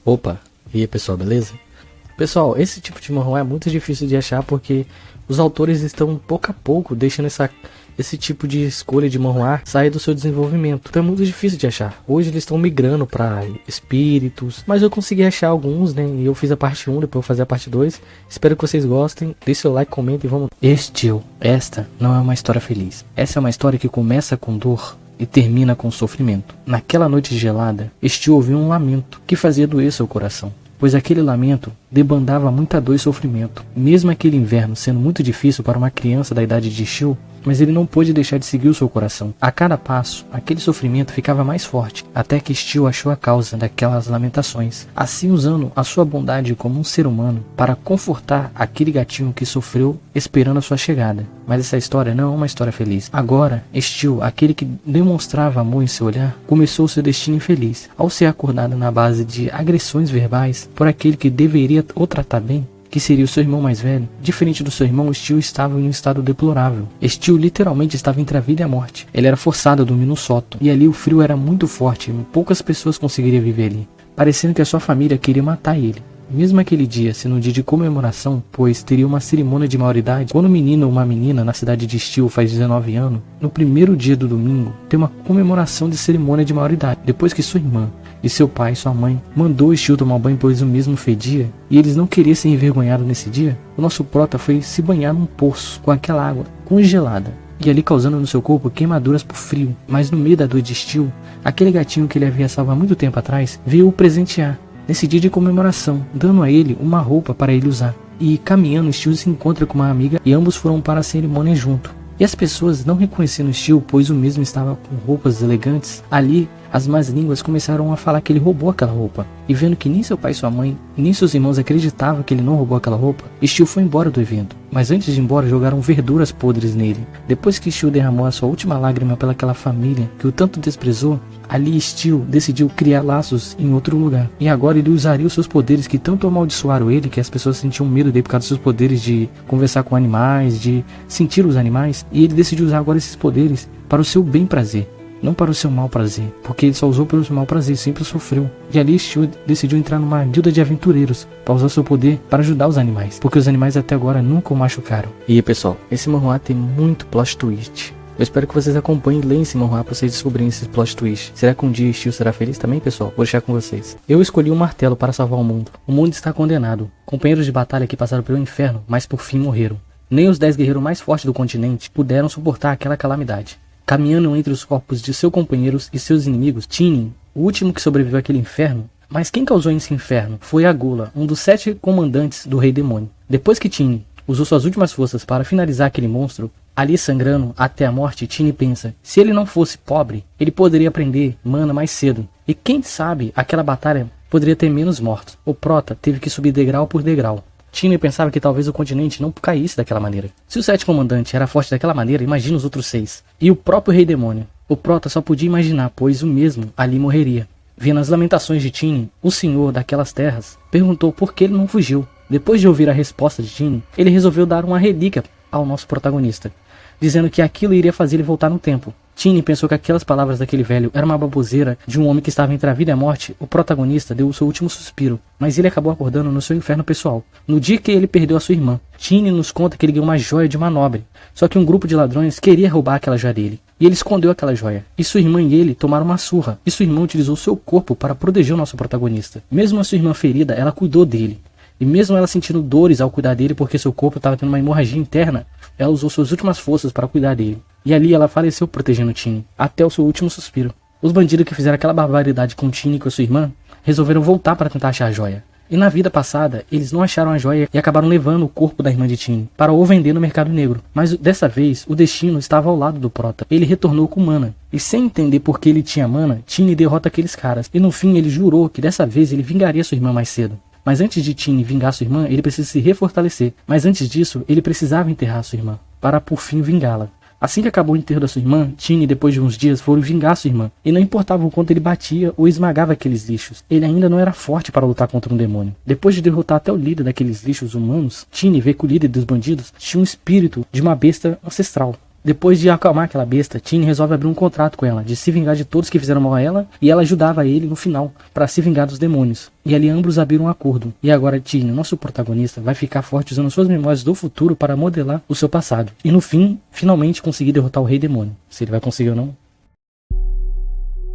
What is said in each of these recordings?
Opa, e aí pessoal, beleza? Pessoal, esse tipo de manhwa é muito difícil de achar porque os autores estão pouco a pouco deixando esse tipo de escolha de manhwa sair do seu desenvolvimento. Então é muito difícil de achar. Hoje eles estão migrando para espíritos, mas eu consegui achar alguns, né? E eu fiz a parte 1, depois eu vou fazer a parte 2. Espero que vocês gostem. Deixe seu like, comenta e vamos. Esta não é uma história feliz. Essa é uma história que começa com dor e termina com sofrimento. Naquela noite gelada, Steel ouviu um lamento que fazia doer seu coração, pois aquele lamento debandava muita dor e sofrimento. Mesmo aquele inverno sendo muito difícil para uma criança da idade de Steel, mas ele não pôde deixar de seguir o seu coração. A cada passo, aquele sofrimento ficava mais forte, até que Steel achou a causa daquelas lamentações, assim usando a sua bondade como um ser humano para confortar aquele gatinho que sofreu esperando a sua chegada. Mas essa história não é uma história feliz. Agora, Steel, aquele que demonstrava amor em seu olhar, começou seu destino infeliz, ao ser acordado na base de agressões verbais por aquele que deveria o tratar bem, que seria o seu irmão mais velho. Diferente do seu irmão, Steel estava em um estado deplorável. Steel literalmente estava entre a vida e a morte. Ele era forçado a dormir no sótão, e ali o frio era muito forte, e poucas pessoas conseguiriam viver ali, parecendo que a sua família queria matar ele. Mesmo aquele dia sendo um dia de comemoração, pois teria uma cerimônia de maioridade, quando um menino ou uma menina na cidade de Steel faz 19 anos, no primeiro dia do domingo, tem uma comemoração de cerimônia de maioridade, depois que sua irmã e seu pai e sua mãe mandou Steel tomar banho, pois o mesmo fedia, e eles não queriam ser envergonhados nesse dia, o nosso prota foi se banhar num poço com aquela água congelada, e ali causando no seu corpo queimaduras por frio. Mas no meio da dor de Steel, aquele gatinho que ele havia salvo há muito tempo atrás, veio o presentear nesse dia de comemoração, dando a ele uma roupa para ele usar. E caminhando, Steel se encontra com uma amiga e ambos foram para a cerimônia junto. E as pessoas não reconheciam Steel, pois o mesmo estava com roupas elegantes. Ali, as más línguas começaram a falar que ele roubou aquela roupa. E vendo que nem seu pai e sua mãe, nem seus irmãos acreditavam que ele não roubou aquela roupa, Steel foi embora do evento. Mas antes de ir embora, jogaram verduras podres nele. Depois que Steel derramou a sua última lágrima pelaquela família que o tanto desprezou, ali Steel decidiu criar laços em outro lugar. E agora ele usaria os seus poderes que tanto amaldiçoaram ele, que as pessoas sentiam medo dele por causa dos seus poderes de conversar com animais, de sentir os animais. E ele decidiu usar agora esses poderes para o seu bem prazer, não para o seu mal prazer, porque ele só usou pelo seu mal prazer, sempre sofreu. E ali Steel decidiu entrar numa guilda de aventureiros para usar seu poder para ajudar os animais, porque os animais até agora nunca o machucaram. E aí pessoal, esse manhwa tem muito plot twist. Eu espero que vocês acompanhem e leiam esse manhwa para vocês descobrirem esses plot twist. Será que um dia Steel será feliz também, pessoal? Vou deixar com vocês. Eu escolhi um martelo para salvar o mundo. O mundo está condenado. Companheiros de batalha que passaram pelo inferno, mas por fim morreram. Nem os 10 guerreiros mais fortes do continente puderam suportar aquela calamidade. Caminhando entre os corpos de seus companheiros e seus inimigos, Tinin, o último que sobreviveu àquele inferno. Mas quem causou esse inferno foi a Gula, um dos 7 comandantes do Rei Demônio. Depois que Tinin usou suas últimas forças para finalizar aquele monstro, ali sangrando até a morte, Tinin pensa, se ele não fosse pobre, ele poderia aprender mana mais cedo. E quem sabe aquela batalha poderia ter menos mortos. O prota teve que subir degrau por degrau. Tinin pensava que talvez o continente não caísse daquela maneira. Se o 7 comandante era forte daquela maneira, imagina os outros 6. E o próprio Rei Demônio. O prota só podia imaginar, pois o mesmo ali morreria. Vendo as lamentações de Tinin, o senhor daquelas terras perguntou por que ele não fugiu. Depois de ouvir a resposta de Tinin, ele resolveu dar uma relíquia ao nosso protagonista, dizendo que aquilo iria fazer ele voltar no tempo. Tinin pensou que aquelas palavras daquele velho eram uma baboseira de um homem que estava entre a vida e a morte. O protagonista deu o seu último suspiro, mas ele acabou acordando no seu inferno pessoal. No dia que ele perdeu a sua irmã, Tinin nos conta que ele ganhou uma joia de uma nobre, só que um grupo de ladrões queria roubar aquela joia dele, e ele escondeu aquela joia. E sua irmã e ele tomaram uma surra, e sua irmã utilizou seu corpo para proteger o nosso protagonista. Mesmo a sua irmã ferida, ela cuidou dele. E mesmo ela sentindo dores ao cuidar dele porque seu corpo estava tendo uma hemorragia interna, ela usou suas últimas forças para cuidar dele. E ali ela faleceu protegendo Tinin, até o seu último suspiro. Os bandidos que fizeram aquela barbaridade com Tinin e com a sua irmã, resolveram voltar para tentar achar a joia. E na vida passada, eles não acharam a joia e acabaram levando o corpo da irmã de Tinin para o vender no mercado negro. Mas dessa vez, o destino estava ao lado do prota. Ele retornou com mana. E sem entender por que ele tinha mana, Tinin derrota aqueles caras. E no fim ele jurou que dessa vez ele vingaria sua irmã mais cedo. Mas antes de Tinin vingar sua irmã, ele precisa se refortalecer. Mas antes disso, ele precisava enterrar sua irmã, para por fim vingá-la. Assim que acabou o enterro da sua irmã, Tinin, depois de uns dias, foram vingar sua irmã. E não importava o quanto ele batia ou esmagava aqueles lixos, ele ainda não era forte para lutar contra um demônio. Depois de derrotar até o líder daqueles lixos humanos, Tinin vê que o líder dos bandidos tinha um espírito de uma besta ancestral. Depois de acalmar aquela besta, Tiny resolve abrir um contrato com ela, de se vingar de todos que fizeram mal a ela, e ela ajudava ele no final, para se vingar dos demônios. E ali ambos abriram um acordo. E agora Tiny, nosso protagonista, vai ficar forte usando suas memórias do futuro para modelar o seu passado. E no fim, finalmente conseguir derrotar o Rei Demônio. Se ele vai conseguir ou não.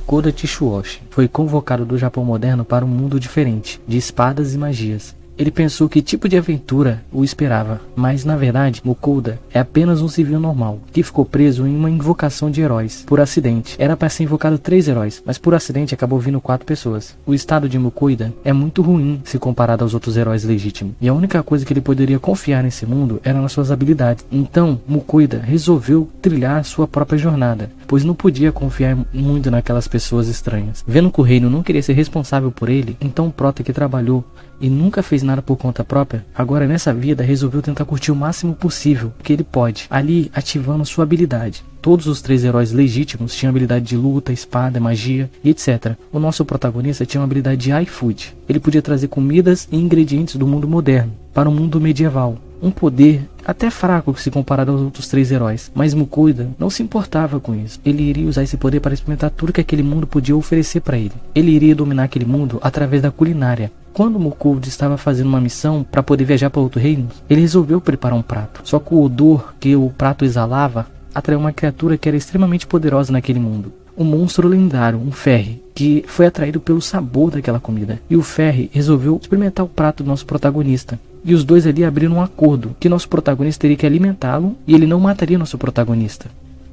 Koda Tishuoshi foi convocado do Japão moderno para um mundo diferente, de espadas e magias. Ele pensou que tipo de aventura o esperava, mas na verdade, Mukoda é apenas um civil normal, que ficou preso em uma invocação de heróis, por acidente. Era para ser invocado 3 heróis, mas por acidente acabou vindo 4 pessoas. O estado de Mukoda é muito ruim se comparado aos outros heróis legítimos, e a única coisa que ele poderia confiar nesse mundo era nas suas habilidades. Então, Mukoda resolveu trilhar sua própria jornada, pois não podia confiar muito naquelas pessoas estranhas. Vendo que o reino não queria ser responsável por ele, então o prota que trabalhou e nunca fez nada por conta própria, agora nessa vida resolveu tentar curtir o máximo possível que ele pode, ali ativando sua habilidade. Todos os 3 heróis legítimos tinham habilidade de luta, espada, magia e etc. O nosso protagonista tinha uma habilidade de iFood. Ele podia trazer comidas e ingredientes do mundo moderno para o mundo medieval. Um poder até fraco se comparado aos outros 3 heróis, mas Mukoda não se importava com isso. Ele iria usar esse poder para experimentar tudo que aquele mundo podia oferecer para ele. Ele iria dominar aquele mundo através da culinária. Quando Mukoda estava fazendo uma missão para poder viajar para outro reino, ele resolveu preparar um prato. Só que o odor que o prato exalava atraiu uma criatura que era extremamente poderosa naquele mundo. Um monstro lendário, um Ferry, que foi atraído pelo sabor daquela comida. E o Ferry resolveu experimentar o prato do nosso protagonista. E os dois ali abriram um acordo, que nosso protagonista teria que alimentá-lo e ele não mataria nosso protagonista.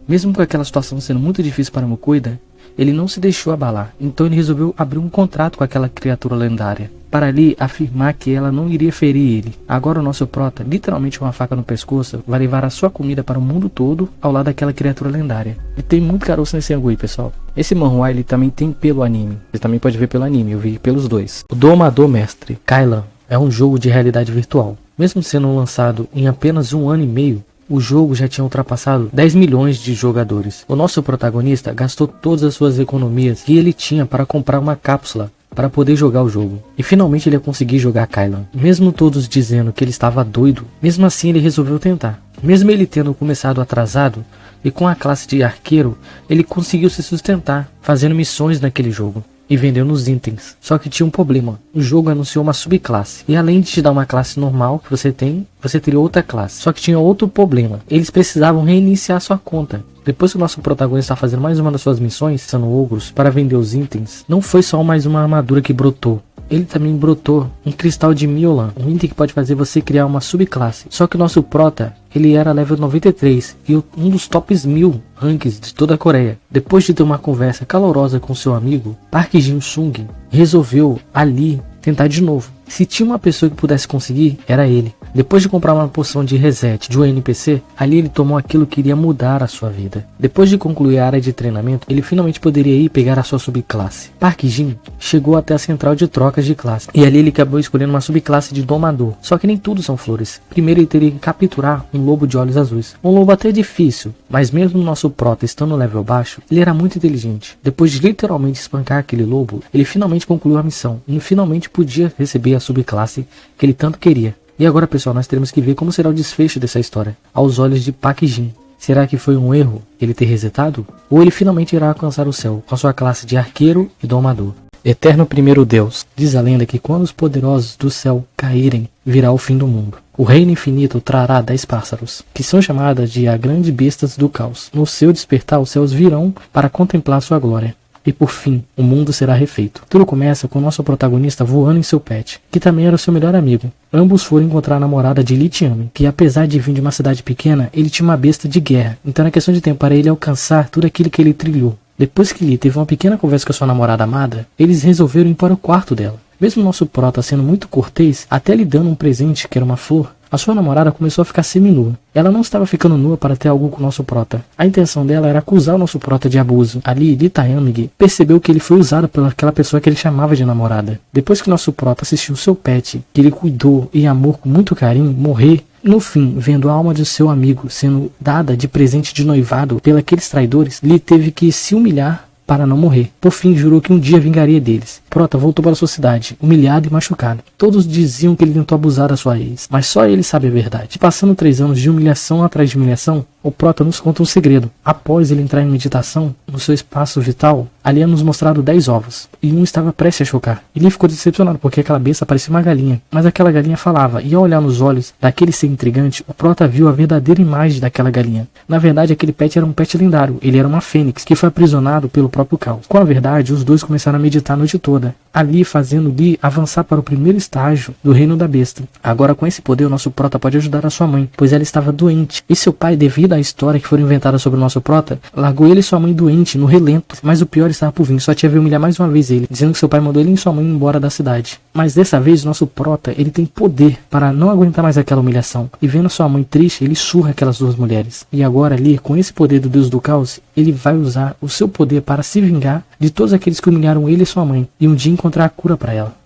Mesmo com aquela situação sendo muito difícil para Mukoda, ele não se deixou abalar. Então ele resolveu abrir um contrato com aquela criatura lendária, para ali afirmar que ela não iria ferir ele. Agora o nosso prota, literalmente com uma faca no pescoço, vai levar a sua comida para o mundo todo ao lado daquela criatura lendária. E tem muito caroço nesse angu aí, pessoal. Esse manhwa ele também tem pelo anime. Você também pode ver pelo anime, eu vi pelos dois. O Domador Mestre, Kailan, é um jogo de realidade virtual. Mesmo sendo lançado em apenas 1 ano e meio, o jogo já tinha ultrapassado 10 milhões de jogadores. O nosso protagonista gastou todas as suas economias que ele tinha para comprar uma cápsula para poder jogar o jogo. E finalmente ele ia conseguir jogar Kailan. Mesmo todos dizendo que ele estava doido, mesmo assim ele resolveu tentar. Mesmo ele tendo começado atrasado e com a classe de arqueiro, ele conseguiu se sustentar fazendo missões naquele jogo e vendendo os itens. Só que tinha um problema. O jogo anunciou uma subclasse. E além de te dar uma classe normal que você tem, você teria outra classe. Só que tinha outro problema. Eles precisavam reiniciar sua conta. Depois que o nosso protagonista está fazendo mais uma das suas missões, sendo ogros, para vender os itens, não foi só mais uma armadura que brotou. Ele também brotou um cristal de Miolan, um item que pode fazer você criar uma subclasse. Só que o nosso prota, ele era level 93 e um dos tops 1000 rankings de toda a Coreia. Depois de ter uma conversa calorosa com seu amigo, Park Jin-sung resolveu ali tentar de novo. Se tinha uma pessoa que pudesse conseguir, era ele. Depois de comprar uma poção de reset de um NPC, ali ele tomou aquilo que iria mudar a sua vida. Depois de concluir a área de treinamento, ele finalmente poderia ir pegar a sua subclasse. Park Jin chegou até a central de trocas de classe, e ali ele acabou escolhendo uma subclasse de domador. Só que nem tudo são flores. Primeiro ele teria que capturar um lobo de olhos azuis. Um lobo até difícil, mas mesmo o nosso prota estando no level baixo, ele era muito inteligente. Depois de literalmente espancar aquele lobo, ele finalmente concluiu a missão, e finalmente podia receber a subclasse que ele tanto queria. E agora, pessoal, nós teremos que ver como será o desfecho dessa história, aos olhos de Park Jin. Será que foi um erro ele ter resetado? Ou ele finalmente irá alcançar o céu, com a sua classe de arqueiro e domador? Eterno primeiro Deus, diz a lenda que quando os poderosos do céu caírem, virá o fim do mundo. O reino infinito trará 10 pássaros, que são chamadas de as grandes bestas do caos. No seu despertar, os céus virão para contemplar sua glória. E por fim, o mundo será refeito. Tudo começa com o nosso protagonista voando em seu pet, que também era o seu melhor amigo. Ambos foram encontrar a namorada de Lee Tianmin, que apesar de vir de uma cidade pequena, ele tinha uma besta de guerra. Então era questão de tempo para ele alcançar tudo aquilo que ele trilhou. Depois que Lee teve uma pequena conversa com a sua namorada amada, eles resolveram ir para o quarto dela. Mesmo o nosso prota sendo muito cortês, até lhe dando um presente que era uma flor, a sua namorada começou a ficar seminua. Ela não estava ficando nua para ter algo com o nosso prota. A intenção dela era acusar o nosso prota de abuso. Ali, Lee Taeyang percebeu que ele foi usado pelaquela pessoa que ele chamava de namorada. Depois que o nosso prota assistiu seu pet, que ele cuidou e amou com muito carinho, morrer, no fim, vendo a alma de seu amigo sendo dada de presente de noivado pelos traidores, Lee teve que se humilhar para não morrer. Por fim, jurou que um dia vingaria deles. Prota voltou para sua cidade, humilhado e machucado. Todos diziam que ele tentou abusar da sua ex, mas só ele sabe a verdade. Passando 3 anos de humilhação atrás de humilhação, o Prota nos conta um segredo. Após ele entrar em meditação, no seu espaço vital, ali é nos mostrado 10 ovos, e um estava prestes a chocar. Ele ficou decepcionado porque aquela besta parecia uma galinha, mas aquela galinha falava, e ao olhar nos olhos daquele ser intrigante, o Prota viu a verdadeira imagem daquela galinha. Na verdade, aquele pet era um pet lendário, ele era uma fênix, que foi aprisionado pelo próprio caos. Com a verdade, os dois começaram a meditar a noite toda, ali fazendo Lee avançar para o primeiro estágio do reino da besta. Agora, com esse poder, o nosso Prota pode ajudar a sua mãe, pois ela estava doente, e seu pai, devido à história que foi inventada sobre o nosso Prota, largou ele e sua mãe doente no relento, mas o pior estava por vir, só tinha que humilhar mais uma vez ele, dizendo que seu pai mandou ele e sua mãe embora da cidade. Mas dessa vez, o nosso Prota, ele tem poder para não aguentar mais aquela humilhação, e vendo sua mãe triste, ele surra aquelas duas mulheres. E agora, Lee, com esse poder do Deus do Caos, ele vai usar o seu poder para se vingar de todos aqueles que humilharam ele e sua mãe, e um dia encontrar a cura para ela.